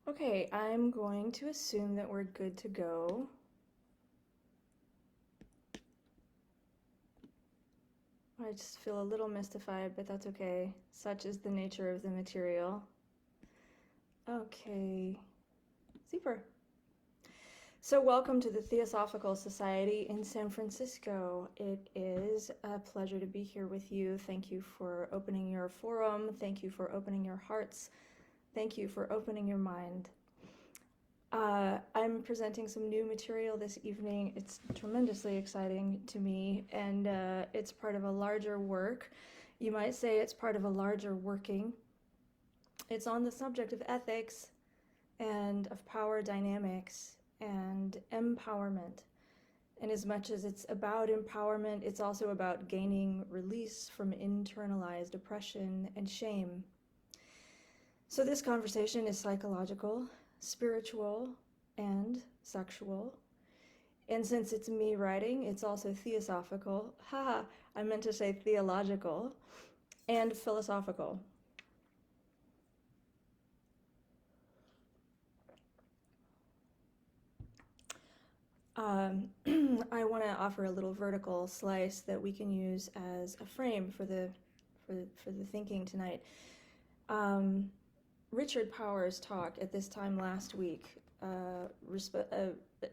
Okay, I'm going to assume that we're good to go. I just feel a little mystified, but that's okay. Such is the nature of the material. Okay, super. So welcome to the Theosophical Society in San Francisco. It is a pleasure to be here with you. Thank you for opening your forum. Thank you for opening your hearts. Thank you for opening your mind. I'm presenting some new material this evening. It's tremendously exciting to me, and it's part of a larger work. You might say it's part of a larger working. It's on the subject of ethics and of power dynamics and empowerment. And as much as it's about empowerment, it's also about gaining release from internalized oppression and shame. So this conversation is psychological, spiritual, and sexual. And since it's me writing, it's also theosophical. Haha, I meant to say theological and philosophical. I want to offer a little vertical slice that we can use as a frame for the thinking tonight. Richard Powers' talk at this time last week,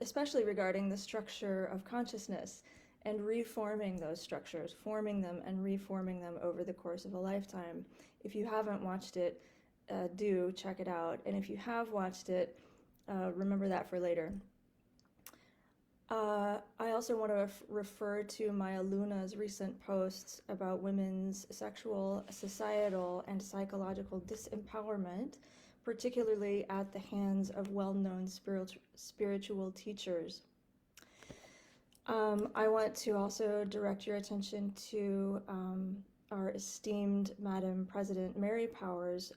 especially regarding the structure of consciousness and reforming those structures, forming them and reforming them over the course of a lifetime. If you haven't watched it, do check it out. And if you have watched it, remember that for later. I also want to refer to Maya Luna's recent posts about women's sexual, societal, and psychological disempowerment, particularly at the hands of well-known spiritual teachers. I want to also direct your attention to our esteemed Madam President Mary Powers'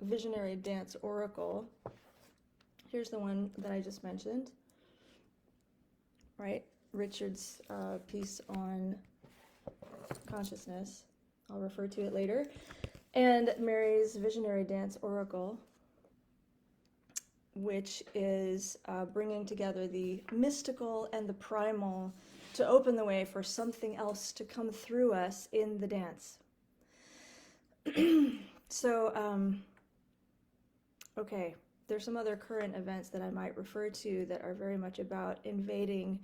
visionary dance oracle. Here's the one that I just mentioned. Right, Richard's piece on consciousness. I'll refer to it later. And Mary's Visionary Dance Oracle, which is bringing together the mystical and the primal to open the way for something else to come through us in the dance. So, okay. There's some other current events that I might refer to that are very much about invading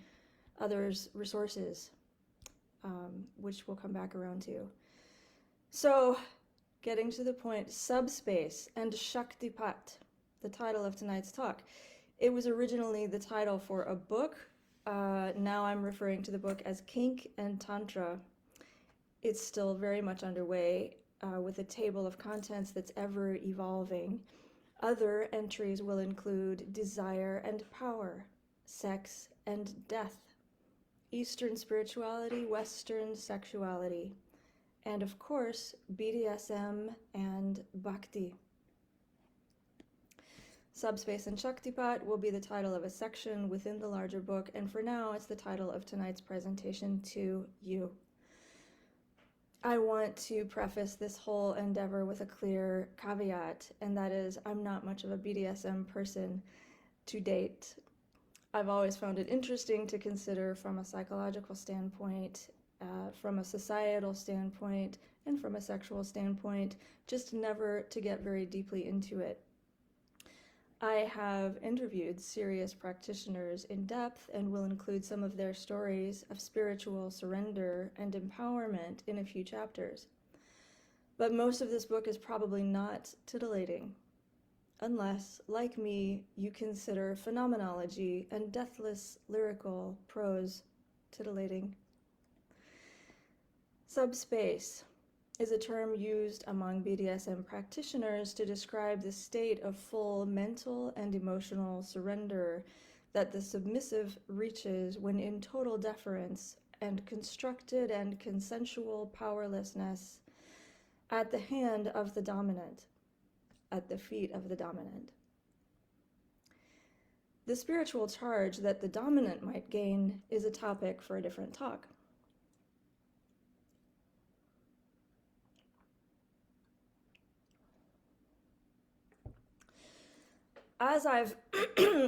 others' resources, which we'll come back around to. So, getting to the point, Subspace and Shaktipat, the title of tonight's talk. It was originally the title for a book. Now I'm referring to the book as Kink and Tantra. It's still very much underway with a table of contents that's ever evolving. Other entries will include desire and power, sex and death, Eastern spirituality, Western sexuality, and of course, BDSM and Bhakti. Subspace and Shaktipat will be the title of a section within the larger book, and for now, it's the title of tonight's presentation to you. I want to preface this whole endeavor with a clear caveat, and that is I'm not much of a BDSM person to date. I've always found it interesting to consider from a psychological standpoint, from a societal standpoint, and from a sexual standpoint, just never to get very deeply into it. I have interviewed serious practitioners in depth and will include some of their stories of spiritual surrender and empowerment in a few chapters. But most of this book is probably not titillating, unless, like me, you consider phenomenology and deathless lyrical prose titillating. Subspace is a term used among BDSM practitioners to describe the state of full mental and emotional surrender that the submissive reaches when in total deference and constructed and consensual powerlessness at the hand of the dominant, at the feet of the dominant. The spiritual charge that the dominant might gain is a topic for a different talk. As I've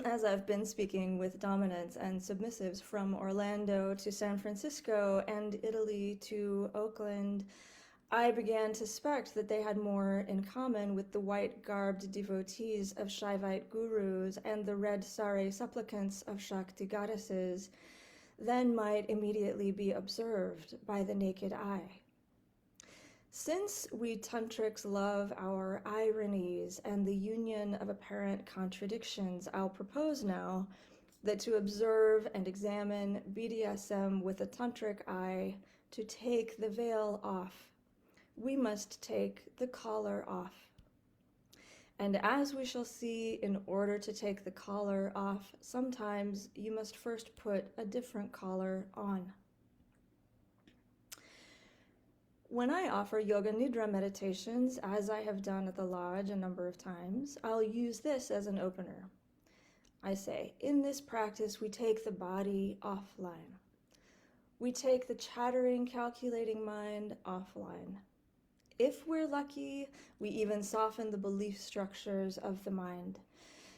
as I've been speaking with dominants and submissives from Orlando to San Francisco and Italy to Oakland, I began to suspect that they had more in common with the white-garbed devotees of Shaivite gurus and the red sari supplicants of Shakti goddesses than might immediately be observed by the naked eye. Since we tantrics love our ironies and the union of apparent contradictions, I'll propose now that to observe and examine BDSM with a tantric eye, to take the veil off, we must take the collar off. And as we shall see, in order to take the collar off, sometimes you must first put a different collar on. When I offer Yoga Nidra meditations, as I have done at the lodge a number of times, I'll use this as an opener. I say, in this practice, we take the body offline. We take the chattering, calculating mind offline. If we're lucky, we even soften the belief structures of the mind,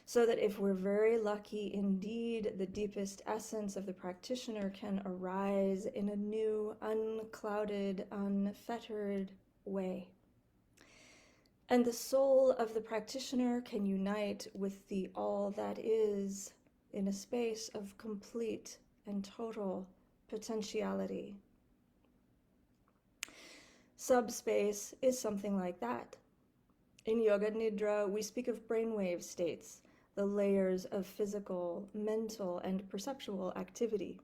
so that if we're very lucky indeed, the deepest essence of the practitioner can arise in a new, unclouded, unfettered way. And the soul of the practitioner can unite with the all that is in a space of complete and total potentiality. Subspace is something like that. In Yoga Nidra, we speak of brainwave states, the layers of physical, mental, and perceptual activity,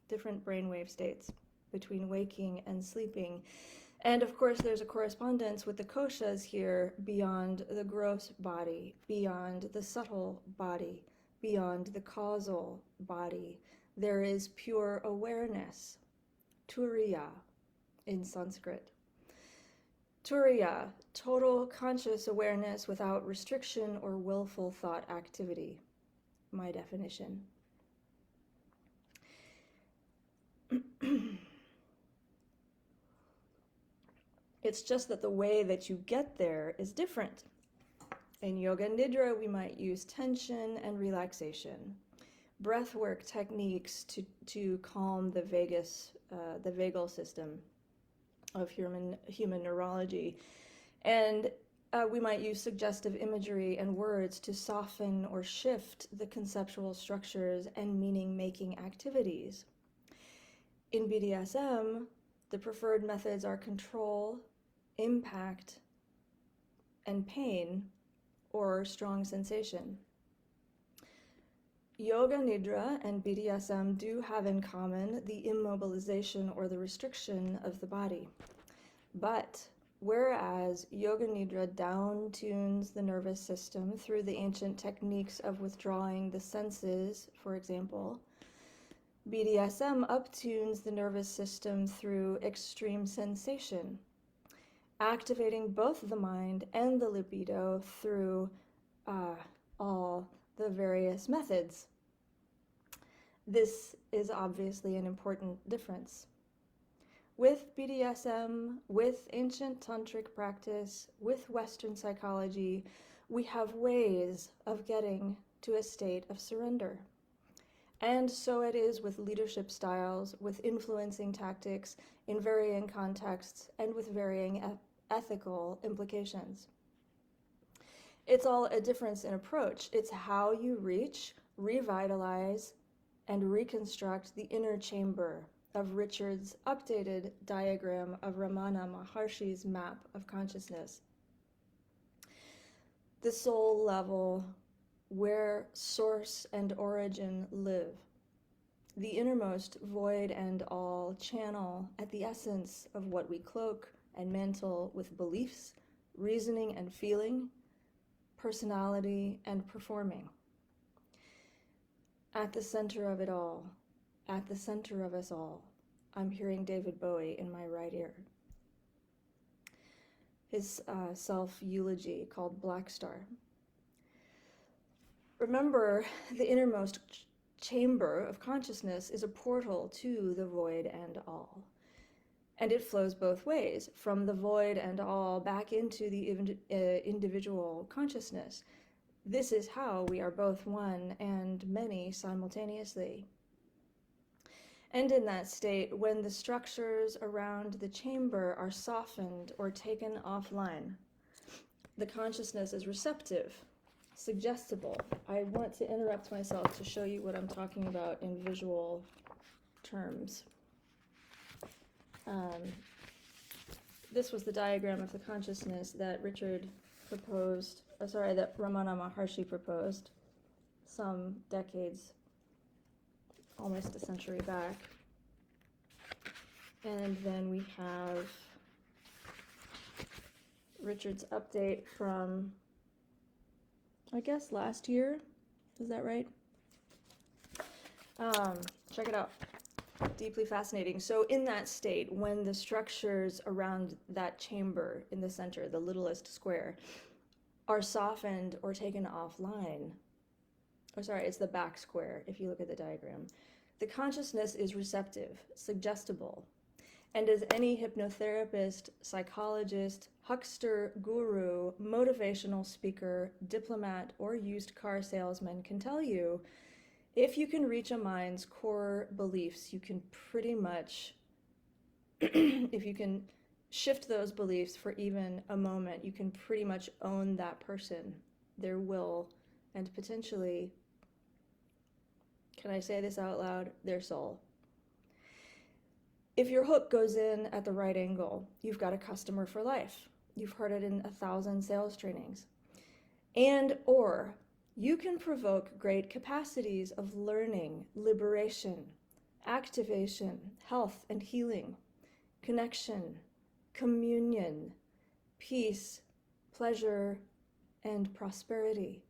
different brainwave states between waking and sleeping. And of course, there's a correspondence with the koshas here beyond the gross body, beyond the subtle body, beyond the causal body. There is pure awareness, turiya in Sanskrit. Turiya, total conscious awareness without restriction or willful thought activity, my definition. It's just that the way that you get there is different. In Yoga Nidra, we might use tension and relaxation, breathwork techniques to calm the vagal system of human neurology. And we might use suggestive imagery and words to soften or shift the conceptual structures and meaning-making activities. In BDSM, the preferred methods are control, impact, and pain, or strong sensation. Yoga Nidra and BDSM do have in common the immobilization or the restriction of the body. But whereas Yoga Nidra down-tunes the nervous system through the ancient techniques of withdrawing the senses, for example, BDSM uptunes the nervous system through extreme sensation, activating both the mind and the libido through all the various methods. This is obviously an important difference. With BDSM, with ancient tantric practice, with Western psychology, we have ways of getting to a state of surrender. And so it is with leadership styles, with influencing tactics in varying contexts and with varying ethical implications. It's all a difference in approach. It's how you reach, revitalize, and reconstruct the inner chamber of Richard's updated diagram of Ramana Maharshi's map of consciousness. The soul level where source and origin live. The innermost void and all channel at the essence of what we cloak and mantle with beliefs, reasoning and feeling, personality and performing. At the center of it all, at the center of us all, I'm hearing David Bowie in my right ear. His self-eulogy called Black Star. Remember, the innermost chamber of consciousness is a portal to the void and all. And it flows both ways, from the void and all back into the individual consciousness. This is how we are both one and many simultaneously. And in that state, when the structures around the chamber are softened or taken offline, the consciousness is receptive, suggestible. I want to interrupt myself to show you what I'm talking about in visual terms. This was the diagram of the consciousness that that Ramana Maharshi proposed some decades, almost a century back. And then we have Richard's update from, I guess, last year. Is that right? Check it out. Deeply fascinating. So in that state, when the structures around that chamber in the center, the littlest square, are softened or taken offline, it's the back square if you look at the diagram, the consciousness is receptive, suggestible. And as any hypnotherapist, psychologist, huckster, guru, motivational speaker, diplomat, or used car salesman can tell you, if you can reach a mind's core beliefs, you can pretty much, if you can shift those beliefs for even a moment, you can pretty much own that person, their will, and potentially, can I say this out loud, their soul. If your hook goes in at the right angle, you've got a customer for life. You've heard it in 1,000 sales trainings. And or you can provoke great capacities of learning, liberation, activation, health and healing, connection, communion, peace, pleasure, and prosperity.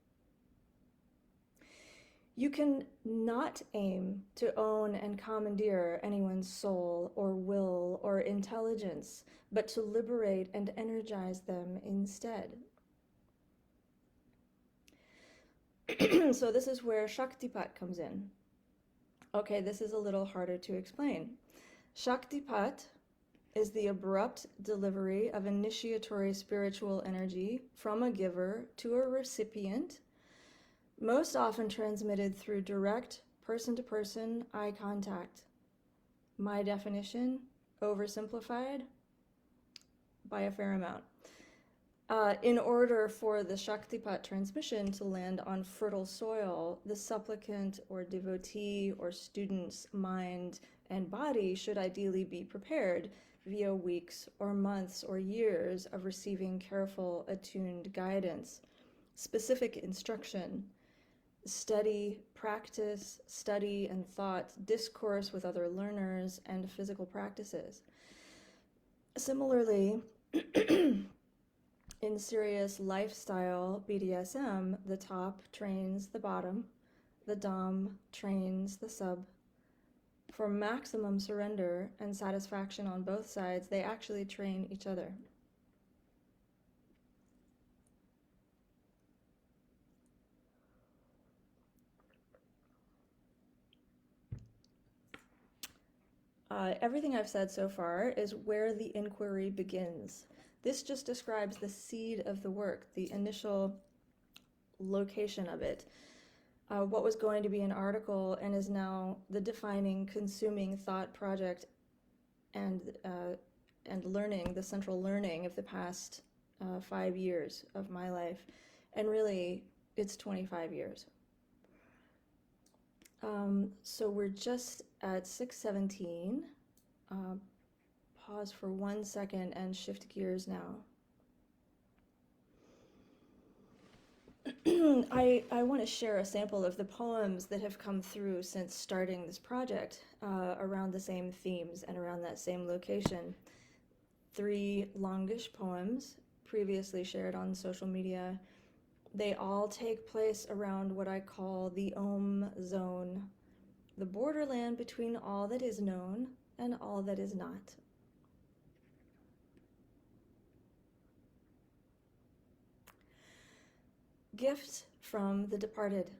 You can not aim to own and commandeer anyone's soul or will or intelligence, but to liberate and energize them instead. So this is where Shaktipat comes in. Okay, this is a little harder to explain. Shaktipat is the abrupt delivery of initiatory spiritual energy from a giver to a recipient, most often transmitted through direct person-to-person eye contact. My definition, oversimplified by a fair amount. In order for the Shaktipat transmission to land on fertile soil, the supplicant or devotee or student's mind and body should ideally be prepared via weeks or months or years of receiving careful, attuned guidance, specific instruction, steady practice, study and thought, discourse with other learners, and physical practices. Similarly, in serious lifestyle BDSM, the top trains the bottom, the dom trains the sub. For maximum surrender and satisfaction on both sides, they actually train each other. Everything I've said so far is where the inquiry begins. This just describes the seed of the work, the initial location of it. What was going to be an article and is now the defining, consuming thought project and learning, the central learning of the past 5 years of my life. And really, it's 25 years. So we're just at 6:17. Pause for 1 second and shift gears now. I want to share a sample of the poems that have come through since starting this project around the same themes and around that same location. 3 longish poems previously shared on social media. They all take place around what I call the Om zone, the borderland between all that is known and all that is not. Gift from the departed.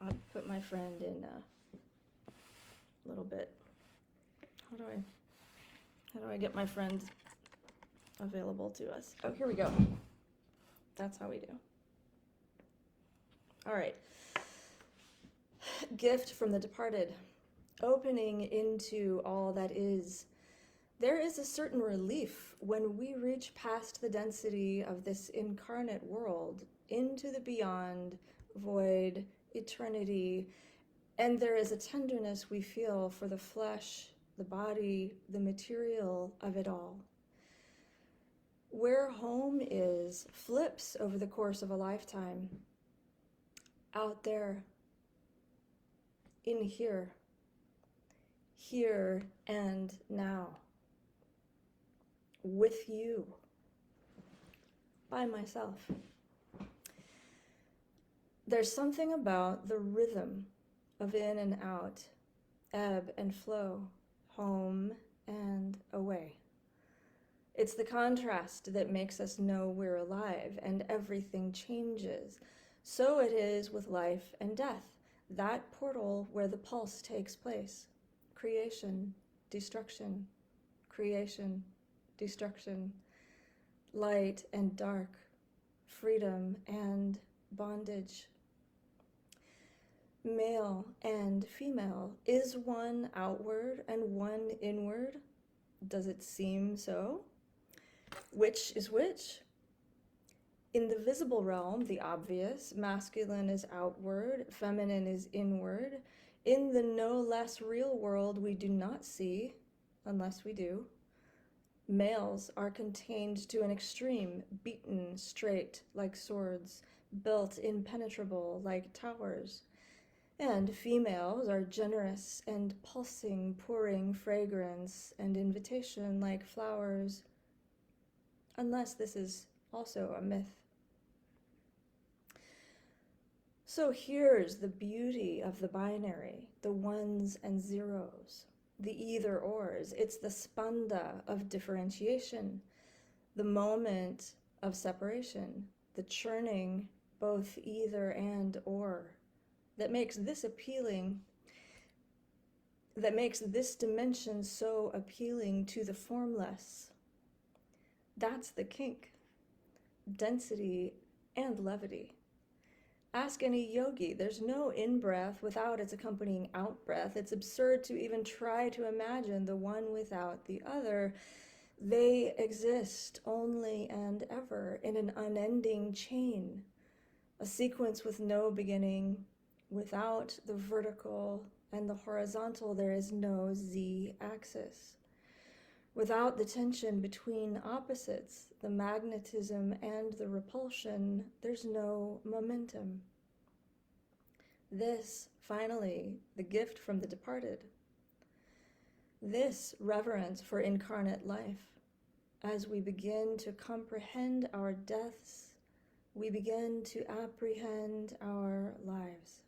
I'll put my friend in a little bit. How do I? How do I get my friends available to us? Oh, here we go. That's how we do. All right. Gift from the departed. Opening into all that is. There is a certain relief when we reach past the density of this incarnate world into the beyond, void, eternity, and there is a tenderness we feel for the flesh, the body, the material of it all. Where home is flips over the course of a lifetime. Out there, in here, here and now. With you, by myself. There's something about the rhythm of in and out, ebb and flow, home and away. It's the contrast that makes us know we're alive and everything changes. So it is with life and death, that portal where the pulse takes place. Creation, destruction, creation, destruction, light and dark, freedom and bondage. Male and female, is one outward and one inward? Does it seem so? Which is which? In the visible realm, the obvious, masculine is outward, feminine is inward. In the no less real world, we do not see, unless we do. Males are contained to an extreme, beaten straight like swords, built impenetrable like towers. And females are generous and pulsing, pouring fragrance and invitation like flowers, unless this is also a myth. So here's the beauty of the binary, the ones and zeros. The either-ors, it's the spanda of differentiation, the moment of separation, the churning, both either and or, that makes this appealing, that makes this dimension so appealing to the formless. That's the kink, density and levity. Ask any yogi, there's no in-breath without its accompanying out-breath. It's absurd to even try to imagine the one without the other. They exist only and ever in an unending chain, a sequence with no beginning. Without the vertical and the horizontal, there is no z-axis. Without the tension between opposites, the magnetism and the repulsion, there's no momentum. This, finally, the gift from the departed. This reverence for incarnate life. As we begin to comprehend our deaths, we begin to apprehend our lives.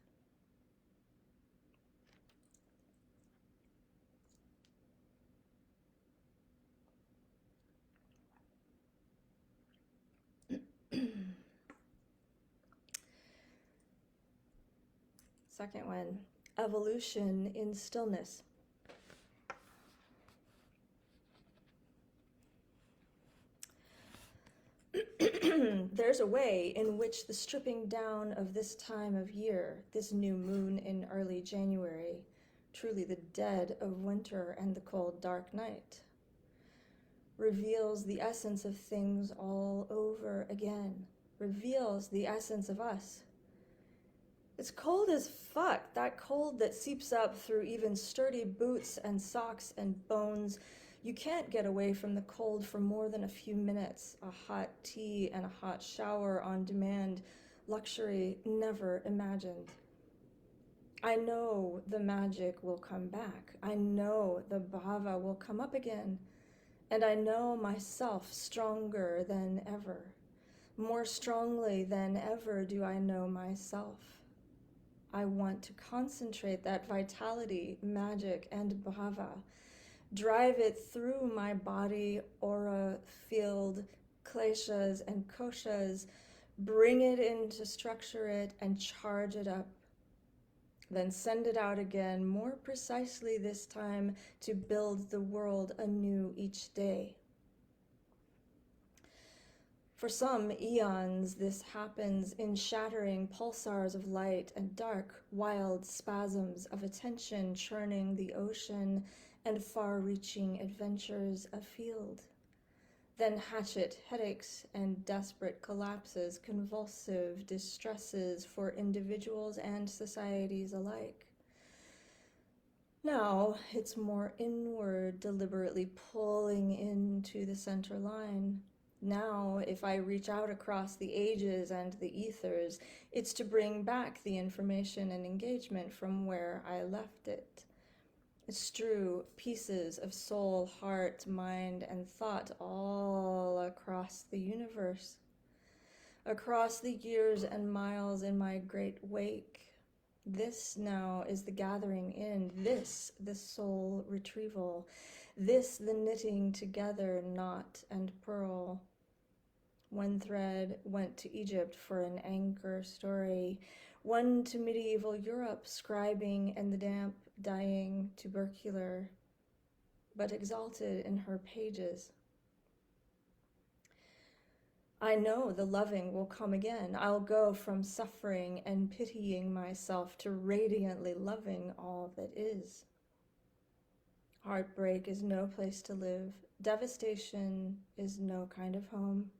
Second one, evolution in stillness. There's a way in which the stripping down of this time of year, this new moon in early January, truly the dead of winter and the cold dark night, reveals the essence of things all over again, reveals the essence of us. It's cold as fuck, that cold that seeps up through even sturdy boots and socks and bones. You can't get away from the cold for more than a few minutes. A hot tea and a hot shower on demand, luxury never imagined. I know the magic will come back. I know the bhava will come up again. And I know myself stronger than ever. More strongly than ever do I know myself. I want to concentrate that vitality, magic, and bhava, drive it through my body, aura, field, kleshas and koshas, bring it in to structure it and charge it up. Then send it out again, more precisely this time, to build the world anew each day. For some eons, this happens in shattering pulsars of light and dark, wild spasms of attention churning the ocean and far-reaching adventures afield. Then hatchet headaches and desperate collapses, convulsive distresses for individuals and societies alike. Now it's more inward, deliberately pulling into the center line. Now, if I reach out across the ages and the ethers, it's to bring back the information and engagement from where I left it. Strew pieces of soul, heart, mind, and thought all across the universe, across the years and miles in my great wake. This now is the gathering in, this the soul retrieval, this the knitting together knot and pearl. One thread went to Egypt for an anchor story, one to medieval Europe, scribing in the damp, dying tubercular, but exalted in her pages. I know the loving will come again. I'll go from suffering and pitying myself to radiantly loving all that is. Heartbreak is no place to live. Devastation is no kind of home.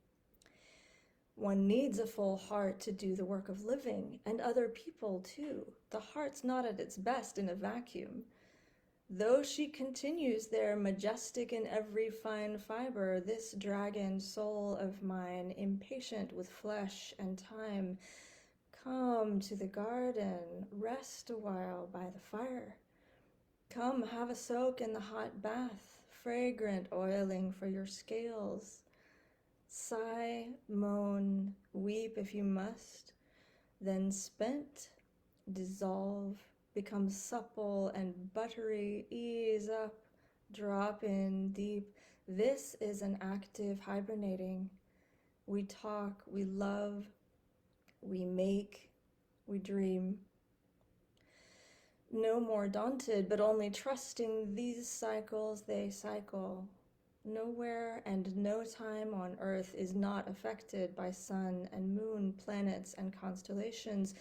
One needs a full heart to do the work of living, and other people too. The heart's not at its best in a vacuum. Though she continues there, majestic in every fine fiber, this dragon soul of mine, impatient with flesh and time, come to the garden, rest a while by the fire. Come, have a soak in the hot bath, fragrant oiling for your scales. Sigh, moan, weep if you must, then spent, dissolve, become supple and buttery, ease up, drop in deep. This is an active hibernating. We talk, we love, we make, we dream. No more daunted, but only trusting these cycles they cycle. Nowhere and no time on Earth is not affected by sun and moon, planets and constellations,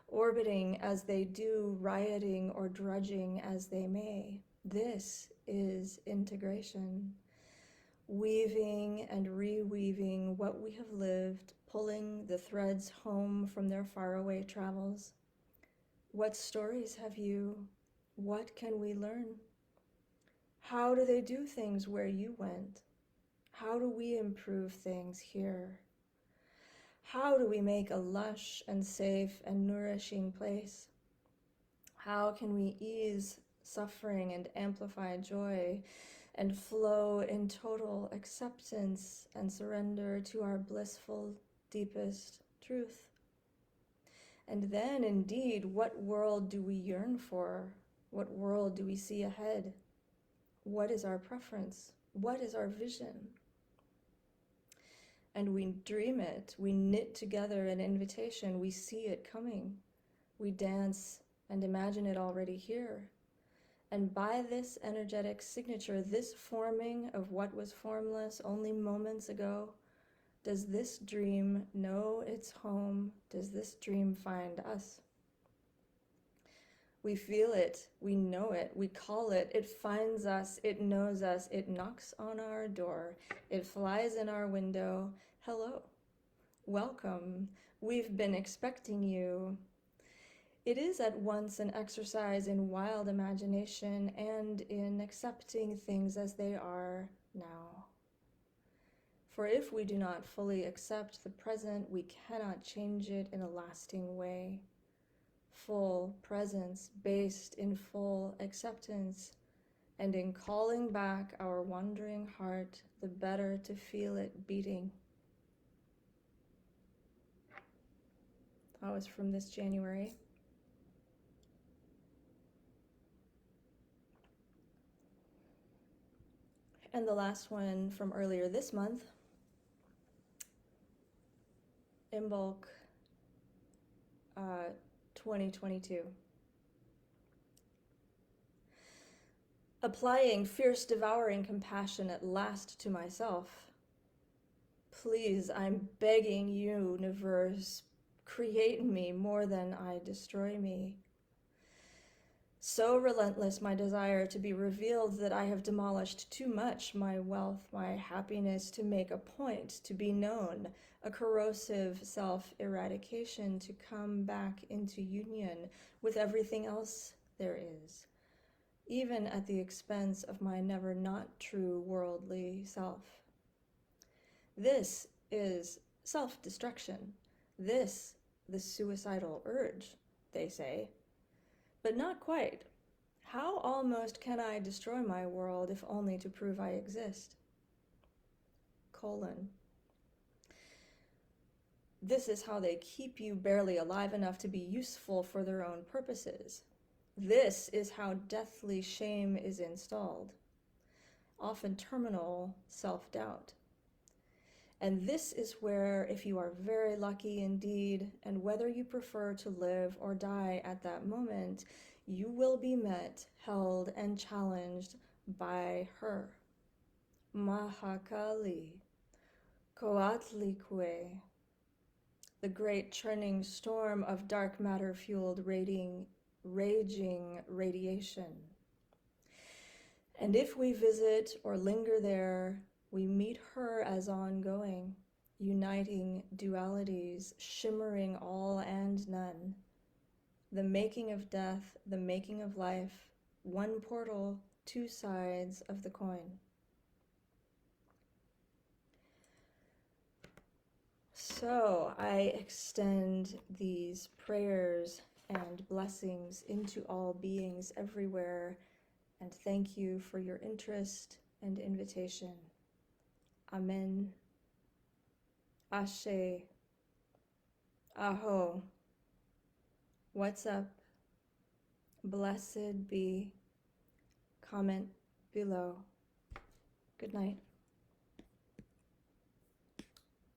orbiting as they do, rioting or drudging as they may. This is integration. Weaving and reweaving what we have lived, pulling the threads home from their faraway travels. What stories have you? What can we learn? How do they do things where you went? How do we improve things here? How do we make a lush and safe and nourishing place? How can we ease suffering and amplify joy and flow in total acceptance and surrender to our blissful, deepest truth? And then, indeed, what world do we yearn for? What world do we see ahead? What is our preference? What is our vision? And we dream it, we knit together an invitation, we see it coming. We dance and imagine it already here. And by this energetic signature, this forming of what was formless only moments ago, does this dream know its home? Does this dream find us? We feel it, we know it, we call it, it finds us, it knows us, it knocks on our door, it flies in our window. Hello, welcome, we've been expecting you. It is at once an exercise in wild imagination and in accepting things as they are now. For if we do not fully accept the present, we cannot change it in a lasting way. Full presence based in full acceptance, and in calling back our wandering heart, the better to feel it beating. That was from this January. And the last one from earlier this month, Imbolc 2022. applying fierce devouring compassion at last to myself. Please, I'm begging you, universe, create me more than I destroy me. So relentless my desire to be revealed that I have demolished too much my wealth, my happiness to make a point, to be known, a corrosive self-eradication to come back into union with everything else there is, even at the expense of my never not true worldly self. This is self-destruction. This, the suicidal urge, they say. But not quite. How almost can I destroy my world if only to prove I exist? Colon. This is how they keep you barely alive enough to be useful for their own purposes. This is how deathly shame is installed. Often terminal self-doubt. And this is where, if you are very lucky indeed, and whether you prefer to live or die at that moment, you will be met, held, and challenged by her. Mahakali, Coatlicue, the great churning storm of dark matter-fueled raging radiation. And if we visit or linger there, we meet her as ongoing, uniting dualities, shimmering all and none. The making of death, the making of life, one portal, two sides of the coin. So I extend these prayers and blessings into all beings everywhere, and thank you for your interest and invitation. Amen. Ashe. Aho. What's up? Blessed be. Comment below. Good night.